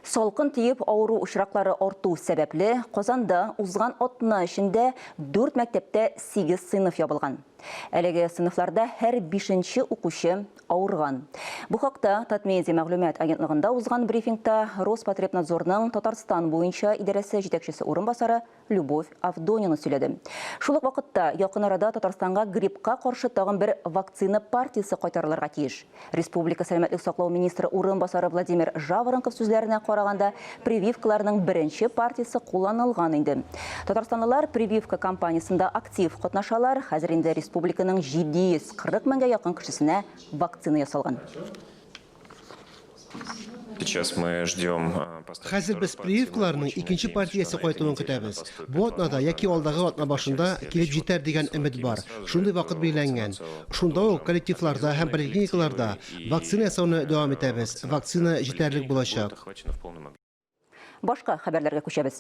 Салкын тиеп авыру очраклары арту сәбәпле Казанда узган атна ішінде 4 мәктәптә 8 сыйныф ябылган. Әлеге сыйныфларда һәр 5-нче укучы авырган. Бу хакта Татмедиа мәгълүмат агентлыгында узган брифингта Роспотребнадзорның Татарстан буенча идарәсе җитәкчесе урынбасары Любовь Авдонина сөйләде. Шул ук вакытта якын арада Татарстанга гриппка каршы тагын бер вакцина партиясе кайтарылырга тиеш. Республика сәламәтлек саклау министры урынбасары Владимир Жаворонков сүзләренә караганда, прививкаларның беренче партиясе кулланылган инде. Татарстанлылар прививка кампаниясында актив катнашалар. Хәзер инде республиканың 740 меңгә якын кешесенә вакцина ясалган. Сейчас мы ждем. Хәзер без прививкаларның икенче партиясе кайтуын көтәбез. Бу атнада яки алдагы атна башында килеп җитәр дигән өмет бар. Шундый вакыт билгеләнгән. Шунда ук коллективларда һәм поликлиникаларда вакцина ясауны дәвам итәбез. Вакцина җитәрлек булачак. Башка хәбәрләргә күчәбез.